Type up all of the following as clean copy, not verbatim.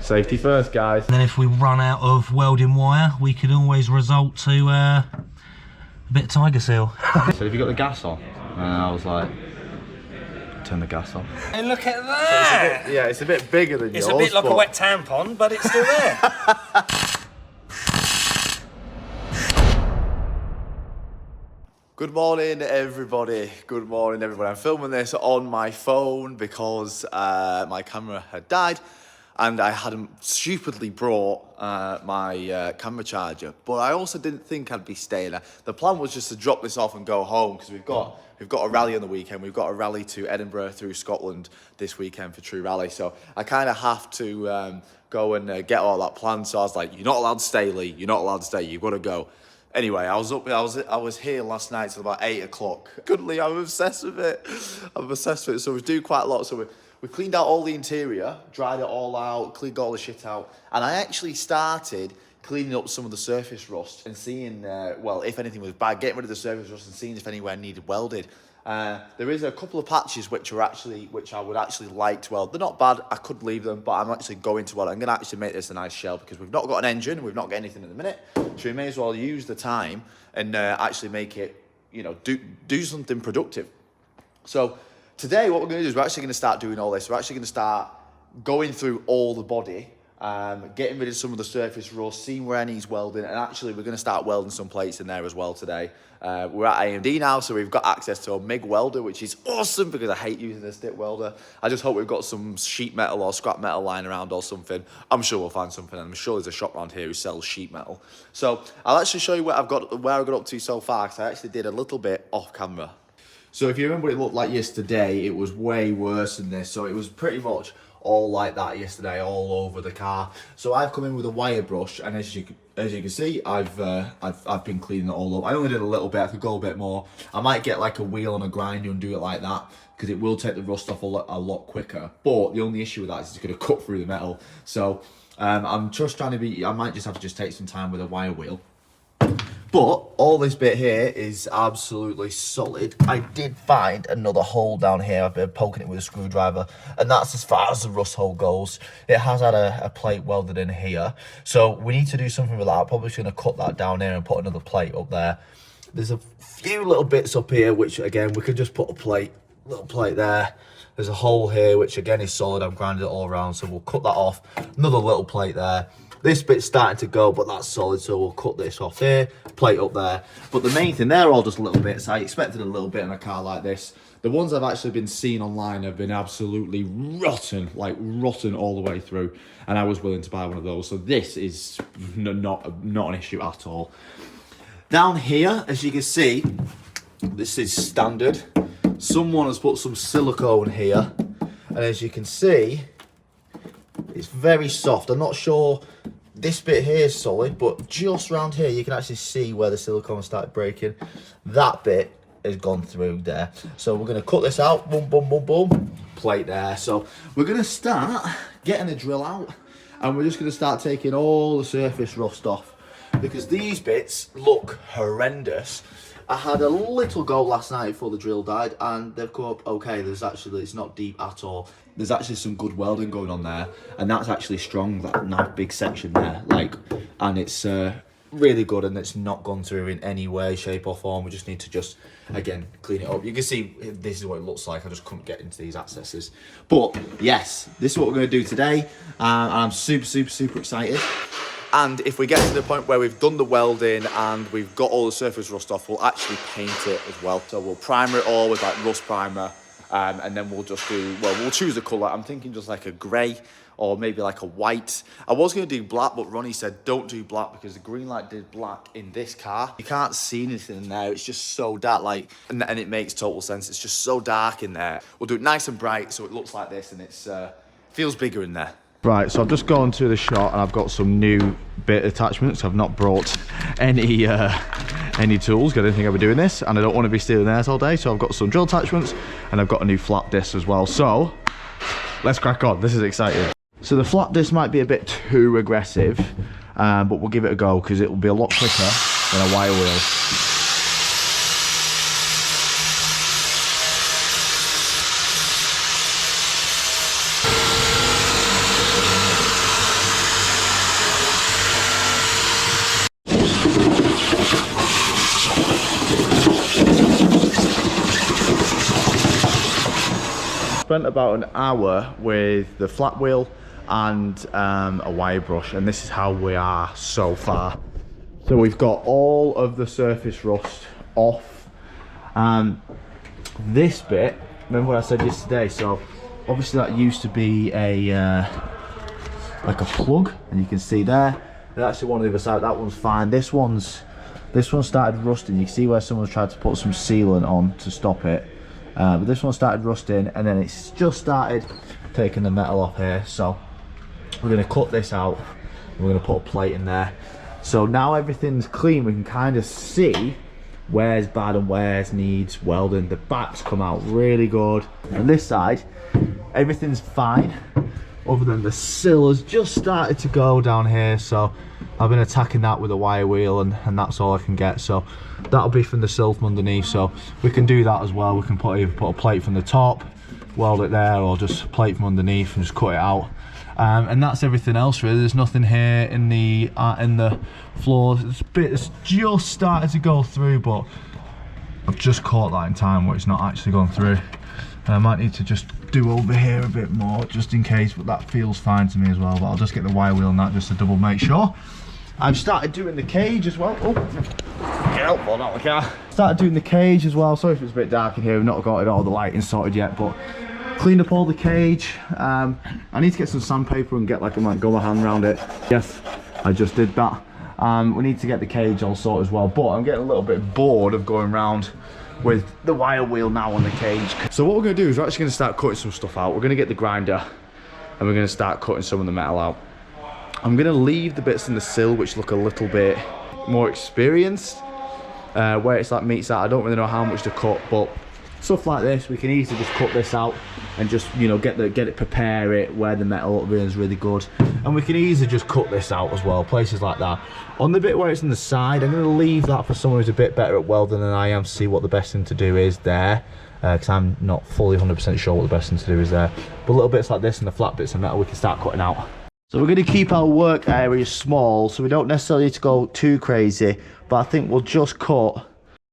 Safety first, guys. And then if we run out of welding wire, we can always resort to a bit of Tiger Seal. So have you got the gas on? And I was like, turn the gas on. Hey, look at that! So it's a bit bigger than yours. It's a bit like a wet tampon, but it's still there. Good morning, everybody. Good morning, everybody. I'm filming this on my phone because my camera had died and I hadn't stupidly brought my camera charger. But I also didn't think I'd be staying there. The plan was just to drop this off and go home because we've got a rally on the weekend. We've got a rally to Edinburgh through Scotland this weekend for True Rally. So I kind of have to go and get all that planned. So I was like, you're not allowed to stay, Lee. You're not allowed to stay. You've got to go. Anyway, I was here last night till about 8 o'clock. Goodly, I'm obsessed with it. So we do quite a lot. So we cleaned out all the interior, dried it all out, cleaned all the shit out. And I actually started cleaning up some of the surface rust and seeing, well, if anything was bad, getting rid of the surface rust and seeing if anywhere needed welded. There is a couple of patches which I would actually like to weld. They're not bad, I could leave them, but I'm actually going to weld. I'm going to actually make this a nice shell because we've not got an engine, we've not got anything at the minute. So we may as well use the time and actually make it, you know, do something productive. So today what we're going to do is we're actually going to start doing all this. We're actually going to start going through all the body, getting rid of some of the surface rust, seeing where it needs welding, and actually we're going to start welding some plates in there as well today. We're at AMD now, so we've got access to a MIG welder, which is awesome because I hate using a stick welder. I just hope we've got some sheet metal or scrap metal lying around or something. I'm sure we'll find something, and I'm sure there's a shop around here who sells sheet metal. So I actually show you where I got up to so far, because I actually did a little bit off camera. So if you remember what it looked like yesterday, it was way worse than this. So it was pretty much all like that yesterday, all over the car. So I've come in with a wire brush, and as you can see, I've been cleaning it all up. I only did a little bit. I could go a bit more. I might get like a wheel on a grinder and do it like that, because it will take the rust off a lot quicker. But the only issue with that is it's going to cut through the metal. So I'm just trying to be. I might just have to take some time with a wire wheel. But all this bit here is absolutely solid. I did find another hole down here. I've been poking it with a screwdriver, and that's as far as the rust hole goes. It has had a plate welded in here, so we need to do something with that. I'm probably just going to cut that down here and put another plate up there. There's a few little bits up here, which again, we could just put a little plate there. There's a hole here, which again is solid. I've grinded it all around, so we'll cut that off. Another little plate there. This bit's starting to go, but that's solid, so we'll cut this off here, plate up there. But the main thing, they're all just little bits. I expected a little bit in a car like this. The ones I've actually been seeing online have been absolutely rotten, like rotten all the way through. And I was willing to buy one of those. So this is not an issue at all. Down here, as you can see, this is standard. Someone has put some silicone here. And as you can see, it's very soft. I'm not sure this bit here is solid, but just around here you can actually see where the silicone started breaking. That bit has gone through there. So we're going to cut this out. Boom, boom, boom, boom. Plate there. So we're going to start getting a drill out, and we're just going to start taking all the surface rust off, because these bits look horrendous. I had a little go last night before the drill died, and they've come up okay. It's not deep at all. There's actually some good welding going on there, and that's actually strong, that nice big section there, and it's really good, and it's not gone through in any way, shape or form. We just need to again, clean it up. You can see this is what it looks like. I just couldn't get into these accesses. But yes, this is what we're going to do today, and I'm super excited. And if we get to the point where we've done the welding and we've got all the surface rust off, we'll actually paint it as well. So we'll primer it all with like rust primer, and then we'll just we'll choose a colour. I'm thinking just like a grey or maybe like a white. I was going to do black, but Ronnie said don't do black because the green light did black in this car. You can't see anything in there. It's just so dark, and it makes total sense. It's just so dark in there. We'll do it nice and bright so it looks like this, and it's feels bigger in there. Right, so I've just gone to the shop and I've got some new bit attachments. I've not brought any tools, because I didn't think I'd be doing this, and I don't want to be stealing theirs all day. So I've got some drill attachments, and I've got a new flat disc as well. So let's crack on. This is exciting. So the flat disc might be a bit too aggressive, but we'll give it a go because it will be a lot quicker than a wire wheel. spent about an hour with the flat wheel and a wire brush, and this is how we are so far. So we've got all of the surface rust off. This bit, remember what I said yesterday, so obviously that used to be a like a plug, and you can see there, and actually one on the other side, that one's fine. This one started rusting. You can see where someone's tried to put some sealant on to stop it, but this one started rusting, and then it's just started taking the metal off here. So we're going to cut this out, and we're going to put a plate in there. So now everything's clean, we can kind of see where's bad and where's needs welding. The backs come out really good, and this side everything's fine, other than the sill has just started to go down here. So I've been attacking that with a wire wheel, and that's all I can get. So that'll be from the sill from underneath, so we can do that as well. We can either put a plate from the top, weld it there, or just a plate from underneath and just cut it out. And that's everything else really. There's nothing here in the floor. This bit's just started to go through, but I've just caught that in time where it's not actually gone through. And I might need to just do over here a bit more just in case, but that feels fine to me as well. But I'll just get the wire wheel on that just to double make sure. I've started doing the cage as well. Oh, get helpful now, okay. Started doing the cage as well. Sorry if it's a bit dark in here. We've not got it all the lighting sorted yet, but cleaned up all the cage. I need to get some sandpaper and get like a go hand around it. Yes, I just did that. We need to get the cage all sorted as well, but I'm getting a little bit bored of going around with the wire wheel now on the cage. So what we're going to do is we're actually going to start cutting some stuff out. We're going to get the grinder and we're going to start cutting some of the metal out. I'm going to leave the bits in the sill which look a little bit more experienced, where it's like meets that. I don't really know how much to cut, but stuff like this we can easily just cut this out and just, you know, get it, prepare it where the metal is really good, and we can easily just cut this out as well, places like that. On the bit where it's in the side, I'm going to leave that for someone who's a bit better at welding than I am to see what the best thing to do is there, because I'm not fully 100% sure what the best thing to do is there. But little bits like this and the flat bits of metal we can start cutting out. So we're going to keep our work area small, so we don't necessarily need to go too crazy, but I think we'll just cut.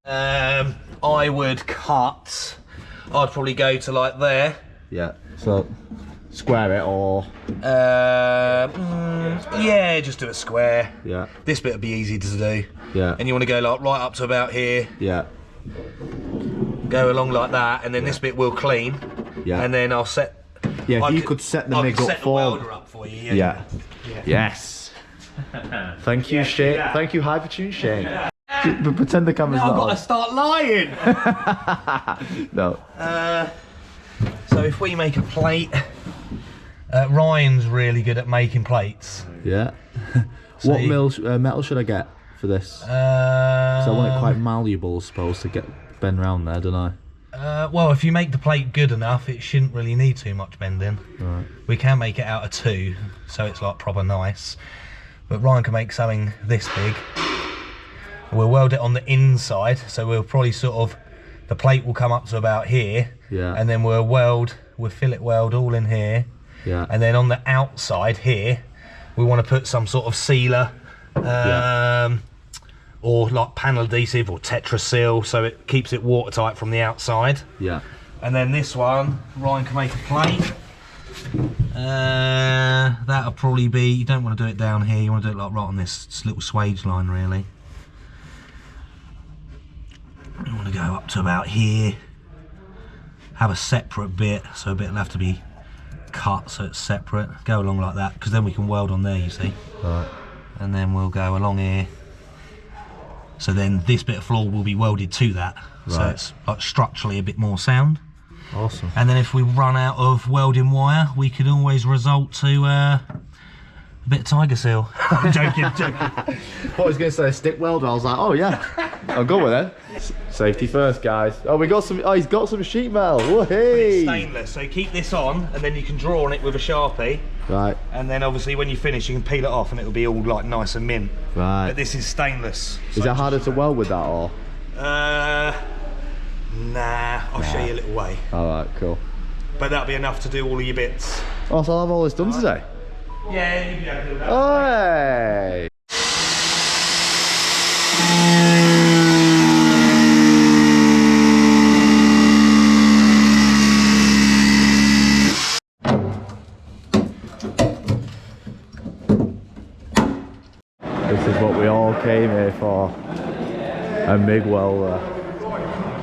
I would cut, I'd probably go to like there. Yeah, so square it or... yeah, just do a square. Yeah. This bit would be easy to do. Yeah. And you want to go like right up to about here. Yeah. Go along like that, and then this bit will clean. Yeah. And then I'll set... Yeah, if you could set the MIG up for... welder up for you. Yeah. Yes. Thank you, Shane. Yeah. Thank you, Hypertune Shane. But pretend the camera's not on. I've got to start lying. No. So if we make a plate, Ryan's really good at making plates. Yeah. So what metal should I get for this? So I want it quite malleable, I suppose, to bend round there, don't I? Well, if you make the plate good enough, it shouldn't really need too much bending. Right. We can make it out of 2, so it's like proper nice. But Ryan can make something this big. We'll weld it on the inside, so we'll probably sort of, the plate will come up to about here. Yeah. And then we'll fillet weld all in here. Yeah. And then on the outside here, we want to put some sort of sealer, or like panel adhesive or Tetra Seal, so it keeps it watertight from the outside. Yeah. And then this one, Ryan can make a plate. That'll probably be, you don't want to do it down here, you want to do it like right on this little swage line really. You want to go up to about here, have a separate bit, so a bit will have to be cut so it's separate, go along like that, because then we can weld on there, you see. Right. And then we'll go along here, so then this bit of floor will be welded to that, so it's like structurally a bit more sound. Awesome. And then if we run out of welding wire, we could always resort to a bit of Tiger Seal. I'm joking, joking. I thought I was going to say a stick welder. I was like, oh yeah, I'll go with it. Safety first, guys. Oh, we got some. Oh, he's got some sheet metal. Whoa, hey. It's stainless, so keep this on, and then you can draw on it with a Sharpie. Right. And then obviously when you finish, you can peel it off, and it'll be all like nice and mint. Right. But this is stainless. Is it harder to weld with that, or? Nah. I'll show you a little way. All right, cool. But that'll be enough to do all of your bits. Oh, so I'll have all this done today. Yeah, you can have a little bit. Hey. This is what we all came here for. A MIG welder.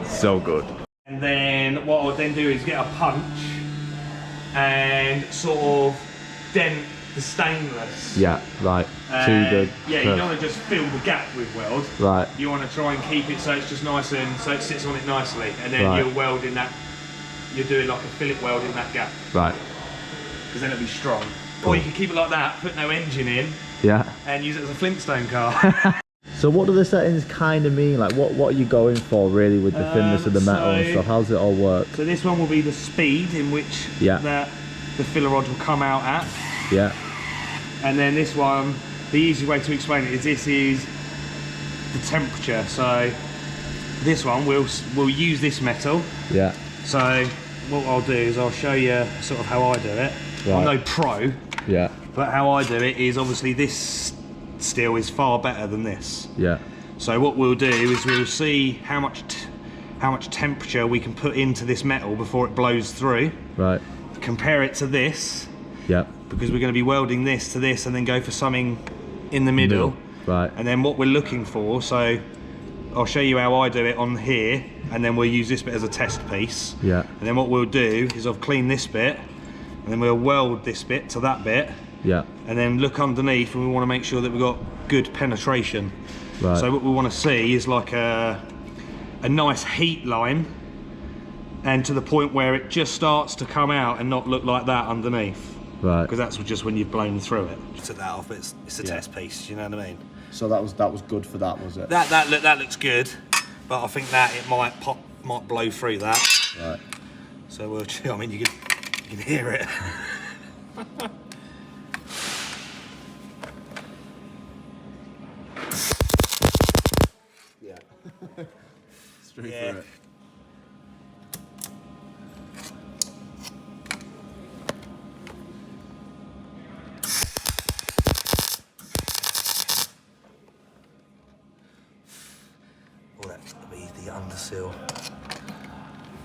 So good. And then what I'll then do is get a punch and sort of dent the stainless. Yeah, right. Too good. Yeah, you don't want to just fill the gap with weld. Right. You want to try and keep it so it's just nice and so it sits on it nicely, and then you're welding that. You're doing like a fillet weld in that gap. Right. Because then it'll be strong. Or you can keep it like that, put no engine in. Yeah. And use it as a Flintstone car. So what do the settings kind of mean? Like what are you going for really with the thinness of the metal and stuff? How does it all work? So this one will be the speed in which the filler rods will come out at. Yeah. And then this one, the easy way to explain it is this is the temperature. So this one we'll use this metal. Yeah. So what I'll do is I'll show you sort of how I do it. Right. I'm no pro. Yeah. But how I do it is obviously this steel is far better than this. Yeah. So what we'll do is we'll see how much temperature we can put into this metal before it blows through. Right. Compare it to this. Yeah. Because we're going to be welding this to this and then go for something in the middle. Right. And then what we're looking for, so I'll show you how I do it on here, and then we'll use this bit as a test piece. Yeah. And then what we'll do is I'll clean this bit, and then we'll weld this bit to that bit. Yeah. And then look underneath, and we want to make sure that we've got good penetration. Right. So what we want to see is like a nice heat line, and to the point where it just starts to come out and not look like that underneath. Right. Because that's just when you've blown through it. Took that off, but it's a test piece. You know what I mean? So that was good for that, was it? That looks good, but I think that it might blow through that. Right. So we'll. I mean, you can hear it. Yeah. Straight through it. The undersill,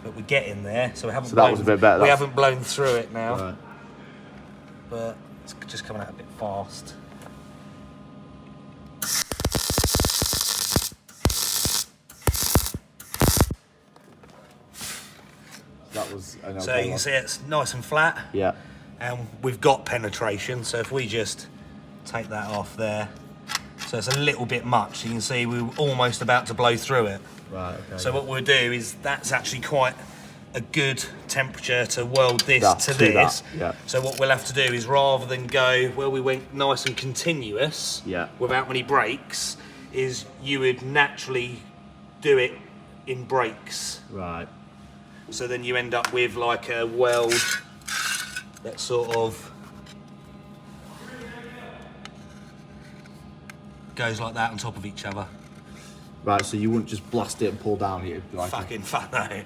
but we're getting there, so we haven't. So that was a bit better. We haven't blown through it now, right. But it's just coming out a bit fast. That was. So you can see it's nice and flat. Yeah. And we've got penetration. So if we just take that off there. So it's a little bit much. You can see we're almost about to blow through it. Right, okay. So what we'll do is that's actually quite a good temperature to weld this to this. Yeah. So what we'll have to do is rather than go, well, we went nice and continuous without many breaks, is you would naturally do it in breaks. Right. So then you end up with like a weld that sort of goes like that on top of each other. Right, so you wouldn't just blast it and pull down here? Like fucking fun, no.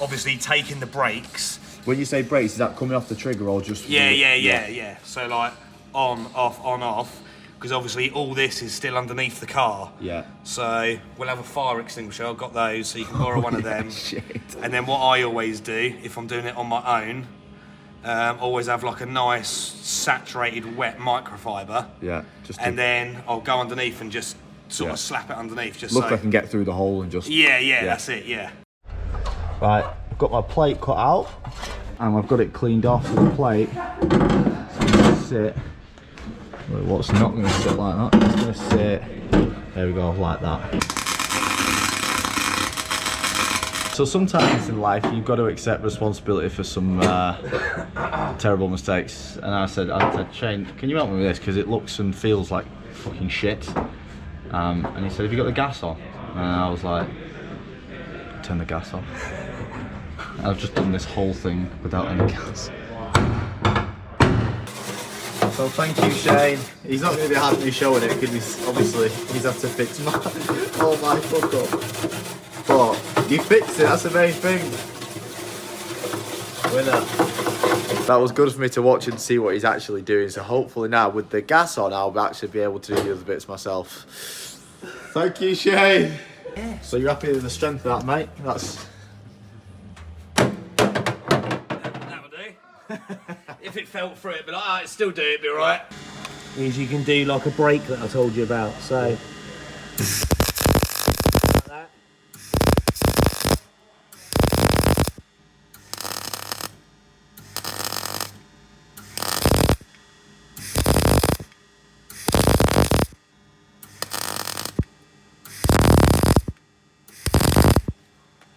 Obviously taking the brakes. When you say brakes, is that coming off the trigger or just... Yeah. So like on, off, because obviously all this is still underneath the car. Yeah. So we'll have a fire extinguisher, I've got those, so you can borrow one of them. Shit. And then what I always do, if I'm doing it on my own, always have like a nice saturated wet microfiber. Yeah. And then I'll go underneath and just sort of slap it underneath. Just look, I can get through the hole and just... Yeah, that's it, yeah. Right, I've got my plate cut out and I've got it cleaned off with the plate. So it's going to sit... What's not going to sit like that? It's going to sit... There we go, like that. So sometimes in life you've got to accept responsibility for some terrible mistakes. And I said, Shane, can you help me with this? Because it looks and feels like fucking shit. And he said, have you got the gas on? And I was like, turn the gas off. And I've just done this whole thing without any gas. So thank you, Shane. He's not going to be happy showing it because he's had to fix all my fuck up. But you fixed it, that's the main thing. Winner. That was good for me to watch and see what he's actually doing. So hopefully now with the gas on, I'll actually be able to do the other bits myself. Thank you, Shane. Yeah. So you're happy with the strength of that, mate? That's... That would do. If it felt through it, but I'd still do it, be alright. is you can do like a break that I told you about. So like that.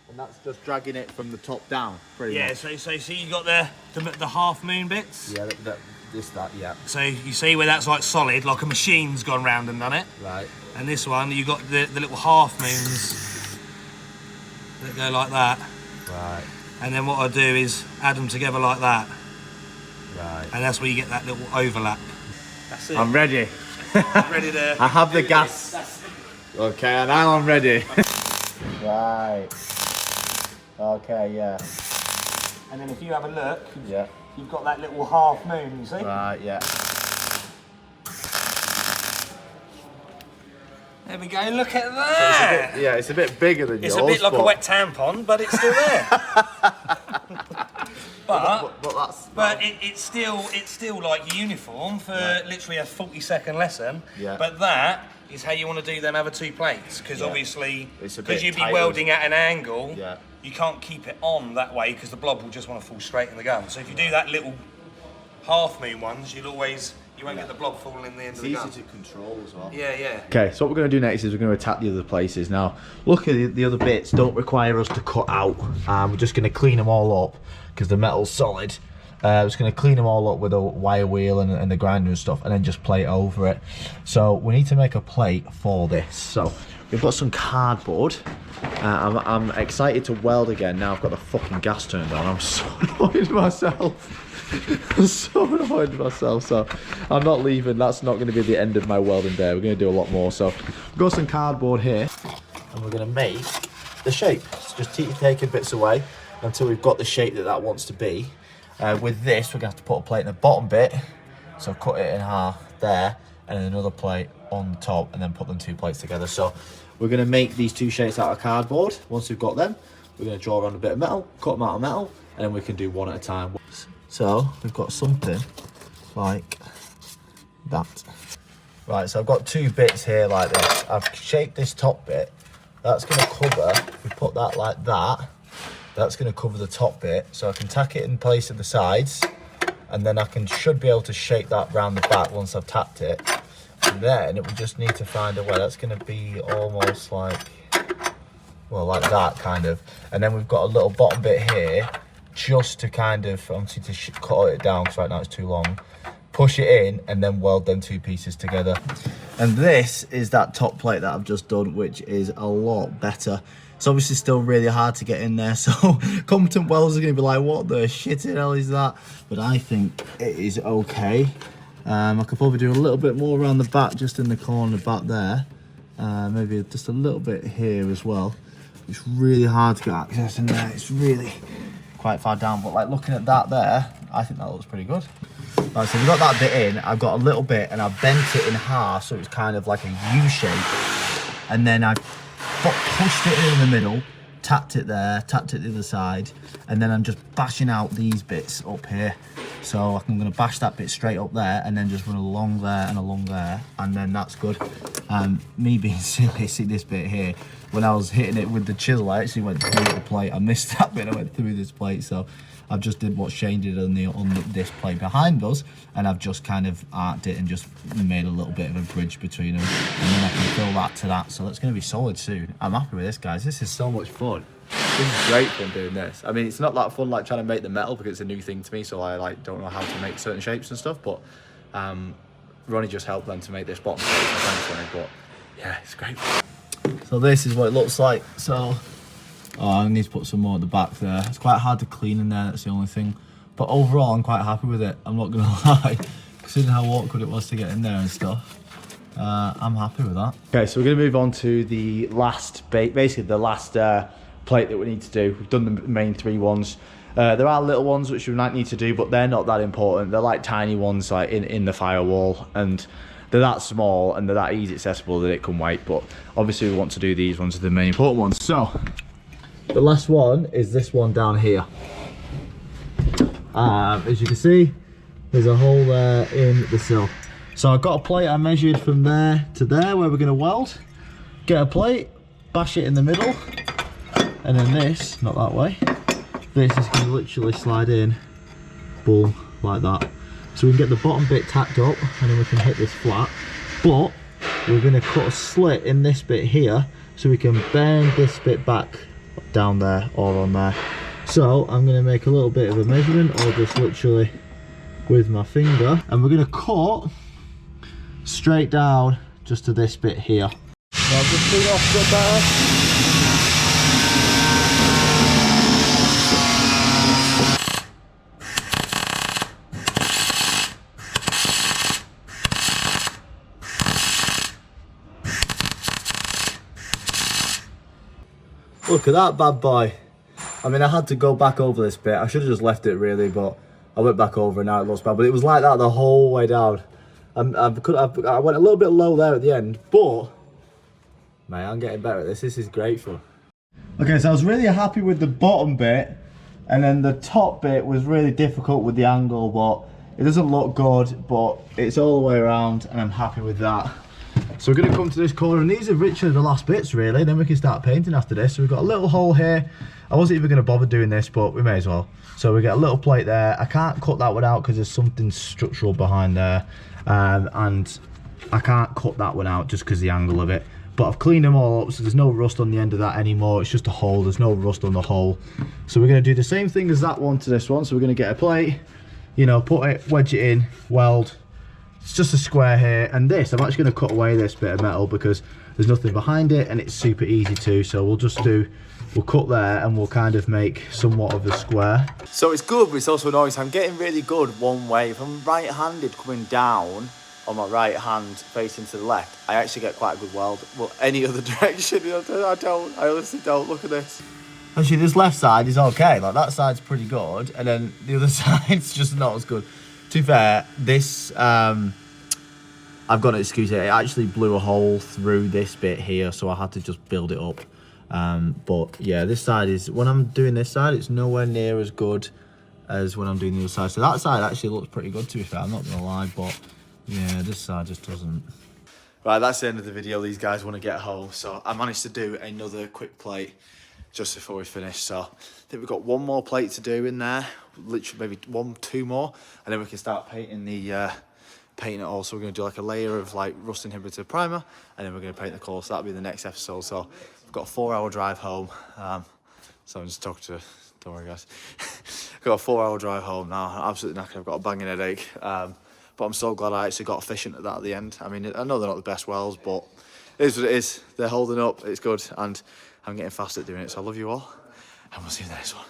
And that's just dragging it from the top down, pretty Yeah, much. so see you got the half moon bits? Yeah, yeah. So you see where that's like solid, like a machine's gone round and done it. Right. And this one, you've got the little half moons that go like that. Right. And then what I do is add them together like that. Right. And that's where you get that little overlap. That's it. I'm ready. Ready to... I have the gas. Okay, and now I'm ready. Right. Okay, yeah. And then if you have a look, Yeah. you've got that little half moon, you see? Right, yeah. There we go, look at that! Yeah, it's a bit bigger than yours. It's a bit like a but- wet tampon, but it's still there. But it's still like uniform for literally a 40-second lesson. Yeah. But that is how you want to do them other two plates, because Yeah. obviously, It's a because bit you'd be tighter. welding at an angle, Yeah. you can't keep it on that way because the blob will just want to fall straight in the gun. So if you do that little half moon ones, you won't get the blob falling in the end It's of the gun. easy to control as well. Yeah, yeah. Okay, so what we're going to do next is we're going to attack the other places. Now, luckily the other bits don't require us to cut out. We're just going to clean them all up because the metal's solid. We're just going to clean them all up with a wire wheel and the grinder and stuff, and then just plate over it. So we need to make a plate for this. So we've got some cardboard. I'm excited to weld again. Now I've got the fucking gas turned on. I'm so annoyed with myself. I'm so annoyed with myself, so I'm not leaving. That's not going to be the end of my welding day. We're going to do a lot more. So we've got some cardboard here, and we're going to make the shape. So just keep taking bits away until we've got the shape that wants to be. With this, we're going to have to put a plate in the bottom bit, so cut it in half there, and then another plate on the top, and then put them two plates together. So we're going to make these two shapes out of cardboard. Once we've got them, we're going to draw on a bit of metal, cut them out of metal, and then we can do one at a time. So we've got something like that. Right, so I've got two bits here like this. I've shaped this top bit. That's going to cover, if we put that like that, that's going to cover the top bit. So I can tack it in place at the sides, and then I should be able to shape that round the back once I've tapped it. And then it will just need to find a way. That's going to be almost like, well, like that kind of. And then we've got a little bottom bit here, just to kind of, obviously to cut it down because right now it's too long. Push it in and then weld them two pieces together. And this is that top plate that I've just done, which is a lot better. It's obviously still really hard to get in there, so competent welders are going to be like, what the shit hell is that? But I think it is okay. I could probably do a little bit more around the back, just in the corner back there. Maybe just a little bit here as well. It's really hard to get access in there. It's really quite far down, but like looking at that there, I think that looks pretty good. Right, so we've got that bit in. I've got a little bit and I've bent it in half so it's kind of like a U shape, and then I've pushed it in the middle, tapped it there, tapped it the other side, and then I'm just bashing out these bits up here. So I'm going to bash that bit straight up there and then just run along there and along there, and then that's good. Me being silly, see this bit here, when I was hitting it with the chisel, I actually went through the plate. I missed that bit, I went through this plate, so I've just did what Shane did on this plate behind us, and I've just kind of arced it and just made a little bit of a bridge between them, and then I can fill that to that, so that's going to be solid soon. I'm happy with this, guys. This is so much fun. This is great fun doing this. I mean, it's not that fun like trying to make the metal because it's a new thing to me, so I like don't know how to make certain shapes and stuff, but Ronnie just helped them to make this bottom plate, so thanks, Ronnie, but yeah, it's great fun. So this is what it looks like. So I need to put some more at the back there. It's quite hard to clean in there, that's the only thing. But overall, I'm quite happy with it. I'm not gonna lie, considering how awkward it was to get in there and stuff. I'm happy with that. Okay, so we're gonna move on to the last, basically the last plate that we need to do. We've done the main three ones. There are little ones which we might need to do, but they're not that important. They're like tiny ones, like in the firewall, and they're that small and they're that easy accessible that it can wait. But obviously we want to do these ones, are the main important ones. So the last one is this one down here. As you can see, there's a hole there in the sill. So I've got a plate I measured from there to there where we're going to weld. Get a plate, bash it in the middle, and then this, not that way, this is going to literally slide in, boom, like that. So we can get the bottom bit tacked up and then we can hit this flat. But we're going to cut a slit in this bit here so we can bend this bit back down there or on there. So I'm going to make a little bit of a measurement, or just literally with my finger, and we're going to cut straight down just to this bit here. Now just clean off a bit better. Look at that bad boy. I mean, I had to go back over this bit. I should have just left it really, but I went back over and now it looks bad. But it was like that the whole way down. I went a little bit low there at the end, but man, I'm getting better at this. This is great fun. Okay, so I was really happy with the bottom bit, and then the top bit was really difficult with the angle, but it doesn't look good, but it's all the way around, and I'm happy with that. So we're going to come to this corner, and these are literally the last bits really, then we can start painting after this. So we've got a little hole here. I wasn't even going to bother doing this, but we may as well. So we get a little plate there. I can't cut that one out because there's something structural behind there, and I can't cut that one out just because the angle of it. But I've cleaned them all up, so there's no rust on the end of that anymore. It's just a hole, there's no rust on the hole. So we're going to do the same thing as that one to this one. So we're going to get a plate, you know, put it, wedge it in, weld. It's just a square here, and this, I'm actually going to cut away this bit of metal because there's nothing behind it and it's super easy to. So we'll cut there and we'll kind of make somewhat of a square. So it's good, but it's also annoying. So I'm getting really good one way. If I'm right-handed coming down on my right hand facing to the left, I actually get quite a good weld. Well, any other direction, you know, I honestly don't. Look at this. Actually, this left side is okay, like that side's pretty good, and then the other side's just not as good. To be fair, this, I've got to excuse it, it actually blew a hole through this bit here, so I had to just build it up. But yeah, this side is, when I'm doing this side, it's nowhere near as good as when I'm doing the other side. So that side actually looks pretty good, to be fair, I'm not going to lie, but yeah, this side just doesn't. Right, that's the end of the video. These guys want to get home, so I managed to do another quick plate just before we finish. So I think we've got one more plate to do in there, literally maybe two more, and then we can start painting the painting it all. So we're going to do like a layer of like rust inhibitor primer, and then we're going to paint the colour. So that'll be the next episode. So I've got a 4-hour drive home. So I'm just talking to, don't worry guys. I've got a 4-hour drive home now. I'm absolutely knackered. I've got a banging headache. But I'm so glad I actually got efficient at that at the end. I mean, I know they're not the best welds, but it is what it is. They're holding up, it's good, and I'm getting fast at doing it. So I love you all, and we'll see you in the next one.